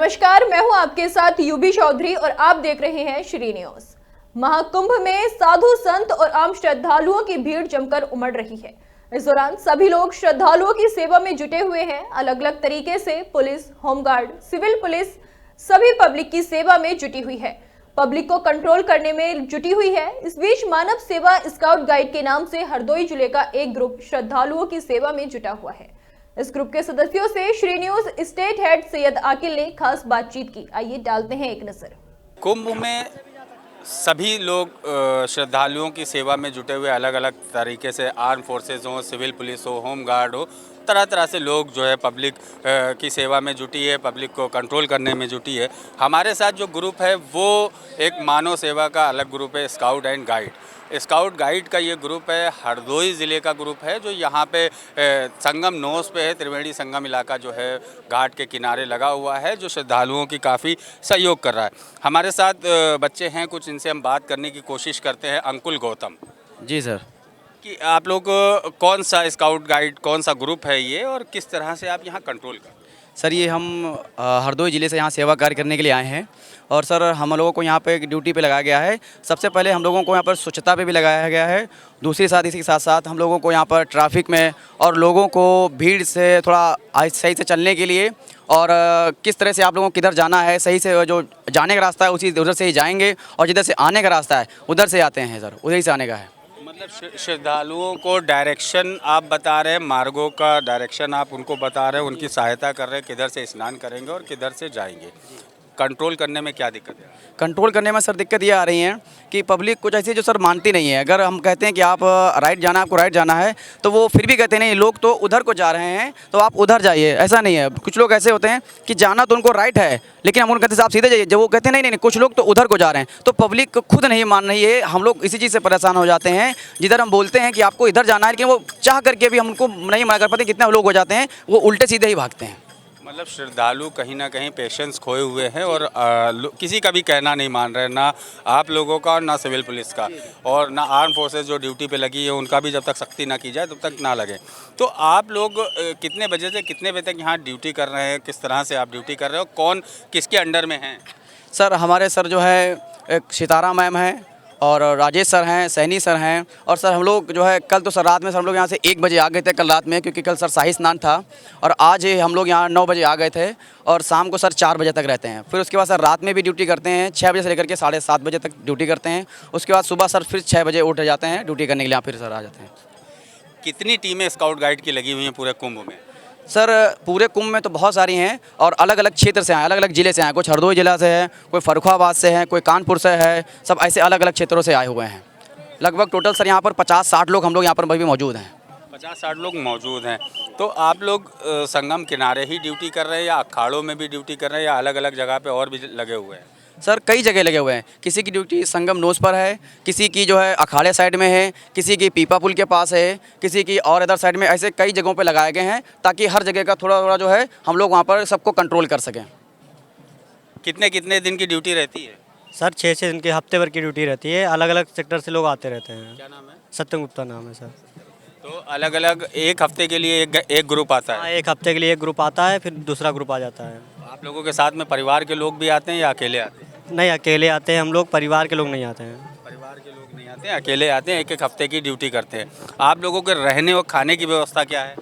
नमस्कार, मैं हूं आपके साथ यूबी चौधरी और आप देख रहे हैं श्री न्यूज। महाकुंभ में साधु संत और आम श्रद्धालुओं की भीड़ जमकर उमड़ रही है। इस दौरान सभी लोग श्रद्धालुओं की सेवा में जुटे हुए हैं। अलग अलग तरीके से पुलिस, होमगार्ड, सिविल पुलिस सभी पब्लिक की सेवा में जुटी हुई है, पब्लिक को कंट्रोल करने में जुटी हुई है। इस बीच मानव सेवा स्काउट गाइड के नाम से हरदोई जिले का एक ग्रुप श्रद्धालुओं की सेवा में जुटा हुआ है। इस ग्रुप के सदस्यों से Shri news state head Syed Aqil ने खास बातचीत की। आइए डालते हैं एक नजर। कुंभ में सभी लोग श्रद्धालुओं की सेवा में जुटे हुए, अलग अलग तरीके से आर्म फोर्सेस हो, सिविल पुलिस हो, होम गार्ड हो, तरह तरह से लोग जो है पब्लिक की सेवा में जुटी है, पब्लिक को कंट्रोल करने में जुटी है। हमारे साथ जो ग्रुप है वो एक मानव सेवा का अलग ग्रुप है, scout and guide. Scout guide का ये ग्रुप है, हरदोई ज़िले का ग्रुप है, जो यहाँ पे संगम नोस पे है। त्रिवेणी संगम इलाका जो है घाट के किनारे लगा हुआ है, जो श्रद्धालुओं की काफ़ी सहयोग कर रहा है। हमारे साथ बच्चे हैं कुछ, इनसे हम बात करने की कोशिश करते हैं। अंकुल गौतम जी सर। कि आप लोग कौन सा स्काउट गाइड, कौन सा ग्रुप है ये, और किस तरह से आप यहाँ कंट्रोल कर? सर ये हम हरदोई ज़िले से यहाँ सेवा कार्य करने के लिए आए हैं और सर हम लोगों को यहाँ पे ड्यूटी पे लगाया गया है। सबसे पहले हम लोगों को यहाँ पर स्वच्छता पे भी लगाया गया है। दूसरी साथ इसी के साथ साथ हम लोगों को यहाँ पर ट्रैफिक में और लोगों को भीड़ से थोड़ा सही से चलने के लिए और किस तरह से आप लोगों को किधर जाना है, सही से जो जाने का रास्ता है उसी उधर से ही जाएंगे और जिधर से आने का रास्ता है उधर से आते हैं सर, उधर से आने का है। मतलब श्रद्धालुओं को डायरेक्शन आप बता रहे हैं, मार्गों का डायरेक्शन आप उनको बता रहे हैं, उनकी सहायता कर रहे हैं, किधर से स्नान करेंगे और किधर से जाएंगे। कंट्रोल करने में क्या दिक्कत है? कंट्रोल करने में सर दिक्कत ये आ रही है कि पब्लिक कुछ ऐसी जो सर मानती नहीं है। अगर हम कहते हैं कि आप राइट जाना है, आपको राइट जाना है, तो वो फिर भी कहते नहीं, लोग तो उधर को जा रहे हैं तो आप उधर जाइए। ऐसा नहीं है। कुछ लोग ऐसे होते हैं कि जाना तो उनको राइट है, लेकिन हम उनको कहते हैं आप सीधे जाइए, जब वो कहते हैं नहीं नहीं, कुछ लोग तो उधर को जा रहे हैं, तो पब्लिक खुद नहीं मान रही है। हम लोग इसी चीज़ से परेशान हो जाते हैं। जिधर हम बोलते हैं कि आपको इधर जाना है, लेकिन वो चाह करके भी हम उनको नहीं मना कर पाते। कितने लोग हो जाते हैं वो उल्टे सीधे ही भागते हैं। मतलब श्रद्धालु कहीं ना कहीं पेशेंस खोए हुए हैं और किसी का भी कहना नहीं मान रहे, ना आप लोगों का और ना सिविल पुलिस का, और ना आर्म फोर्सेस जो ड्यूटी पे लगी है उनका भी जब तक सख्ती ना की जाए तब तक ना लगे। तो आप लोग कितने बजे से कितने बजे तक यहाँ ड्यूटी कर रहे हैं? किस तरह से आप ड्यूटी कर रहे हो? कौन किसके अंडर में हैं? सर हमारे सर जो है एक सितारा मैम है और राजेश सर हैं, सैनी सर हैं। और सर हम लोग जो है कल तो सर रात में सर हम लोग यहाँ से 1 बजे आ गए थे कल रात में, क्योंकि कल सर शाही स्नान था। और आज हम लोग यहाँ 9 बजे आ गए थे और शाम को सर 4 बजे तक रहते हैं। फिर उसके बाद सर रात में भी ड्यूटी करते हैं, 6 बजे से लेकर के 7:30 बजे तक ड्यूटी करते हैं। उसके बाद सुबह सर फिर 6 बजे उठ जाते हैं ड्यूटी करने के लिए, यहाँ फिर सर आ जाते हैं। कितनी टीमें स्काउट गाइड की लगी हुई हैं पूरे कुंभ में? सर पूरे कुंभ में तो बहुत सारी हैं और अलग अलग क्षेत्र से आए, अलग अलग ज़िले से आए। कुछ हरदोई जिला से है, कोई फर्रुखाबाद से है, कोई कानपुर से है। सब ऐसे अलग अलग क्षेत्रों से आए हुए हैं। लगभग टोटल सर यहाँ पर 50-60 लोग हम लोग यहाँ पर भी मौजूद हैं। 50-60 लोग मौजूद हैं। तो आप लोग संगम किनारे ही ड्यूटी कर रहे हैं या अखाड़ों में भी ड्यूटी कर रहे हैं या अलग अलग जगह पे और भी लगे हुए हैं? सर कई जगह लगे हुए हैं। किसी की ड्यूटी संगम नोस पर है, किसी की जो है अखाड़े साइड में है, किसी की पीपा पुल के पास है, किसी की और अदर साइड में। ऐसे कई जगहों पे लगाए गए हैं ताकि हर जगह का थोड़ा थोड़ा जो है हम लोग वहाँ पर सबको कंट्रोल कर सकें। कितने कितने दिन की ड्यूटी रहती है? सर 6 दिन के हफ्ते भर की ड्यूटी रहती है। अलग अलग सेक्टर से लोग आते रहते हैं। क्या नाम है? सत्यम गुप्ता नाम है सर। तो अलग अलग एक हफ्ते के लिए एक ग्रुप आता हाँ, है? एक हफ्ते के लिए एक ग्रुप आता है, फिर दूसरा ग्रुप आ जाता है। आप लोगों के साथ में परिवार के लोग भी आते हैं या अकेले आते हैं? नहीं, अकेले आते हैं हम लोग, परिवार के लोग नहीं आते हैं। परिवार के लोग नहीं आते हैं, अकेले आते हैं, एक हफ्ते की ड्यूटी करते हैं। आप लोगों के रहने और खाने की व्यवस्था क्या है?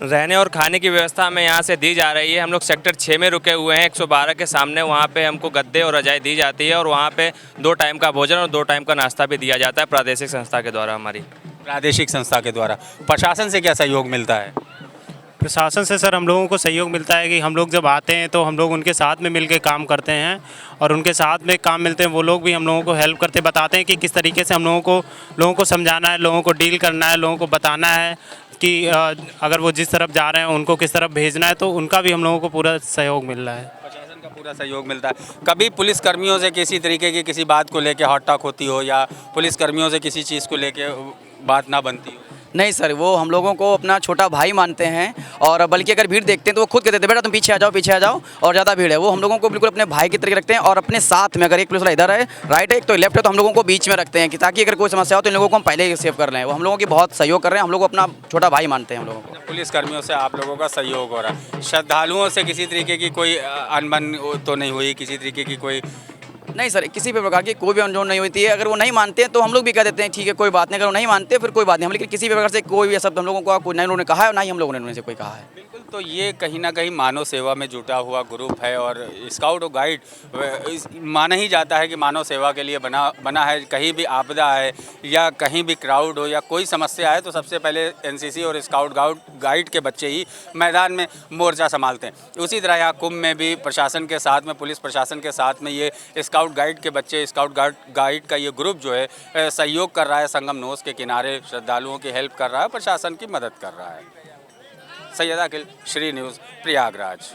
रहने और खाने की व्यवस्था हमें यहाँ से दी जा रही है। हम लोग सेक्टर 6 में रुके हुए हैं, 112 के सामने। वहाँ पे हमको गद्दे और रजाई दी जाती है और वहाँ पे 2 टाइम का भोजन और 2 टाइम का नाश्ता भी दिया जाता है प्रादेशिक संस्था के द्वारा। हमारी प्रादेशिक संस्था के द्वारा प्रशासन से क्या सहयोग मिलता है? प्रशासन से सर हम लोगों को सहयोग मिलता है कि हम लोग जब आते हैं तो हम लोग उनके साथ में मिलकर काम करते हैं और उनके साथ में काम मिलते हैं। वो लोग भी हम लोगों को हेल्प करते बताते हैं कि किस तरीके से हम लोगों को समझाना है, लोगों को डील करना है, लोगों को बताना है कि अगर वो जिस तरफ जा रहे हैं उनको किस तरफ भेजना है। तो उनका भी हम लोगों को पूरा सहयोग मिल रहा है। प्रशासन का पूरा सहयोग मिलता है। कभी पुलिस कर्मियों से किसी तरीके की किसी बात को लेकर हॉट टॉक होती हो या पुलिस कर्मियों से किसी चीज़ को लेकर बात ना बनती हो? नहीं सर, वो हम लोगों को अपना छोटा भाई मानते हैं, और बल्कि अगर भीड़ देखते हैं तो वो खुद कहते थे बेटा तुम पीछे आ जाओ और ज़्यादा भीड़ है। वो हम लोगों को बिल्कुल अपने भाई की तरह रखते हैं, और अपने साथ में अगर एक पुलिस वाला इधर है राइट है, एक तो लेफ्ट है, तो हम लोगों को बीच में रखते हैं कि ताकि अगर कोई समस्या हो तो इन लोगों को हम पहले ही सेव कर लें। वो हम लोगों की बहुत सहयोग कर रहे हैं, हम लोग को अपना छोटा भाई मानते हैं हम लोगों को। पुलिस कर्मियों से आप लोगों का सहयोग हो रहा है, श्रद्धालुओं से किसी तरीके की कोई अनबन तो नहीं हुई, किसी तरीके की कोई? नहीं सर, किसी भी प्रकार की कोई भी अनजोन नहीं होती है। अगर वो नहीं मानते हैं तो हम लोग भी कह देते हैं ठीक है कोई बात नहीं, अगर वो नहीं मानते फिर कोई बात नहीं हम, लेकिन किसी भी प्रकार से कोई भी शब्द हम लोगों को कोई नहीं उन्होंने कहा है, ना ही हम लोगों ने उनसे कोई कहा है। बिल्कुल, तो ये कहीं ना कहीं मानव सेवा में जुटा हुआ ग्रुप है, और स्काउट और गाइड माना ही जाता है कि मानव सेवा के लिए बना है। कहीं भी आपदा है या कहीं भी क्राउड हो या कोई समस्या है तो सबसे पहले एनसीसी और स्काउट गाइड के बच्चे ही मैदान में मोर्चा संभालते हैं। उसी तरह यहाँ कुंभ में भी प्रशासन के साथ में, पुलिस प्रशासन के साथ में ये स्काउट गाइड के बच्चे, स्काउट गाइड का ये ग्रुप जो है सहयोग कर रहा है, संगम नोस के किनारे श्रद्धालुओं की हेल्प कर रहा है, प्रशासन की मदद कर रहा है। सैयद अखिल, श्री न्यूज़, प्रयागराज।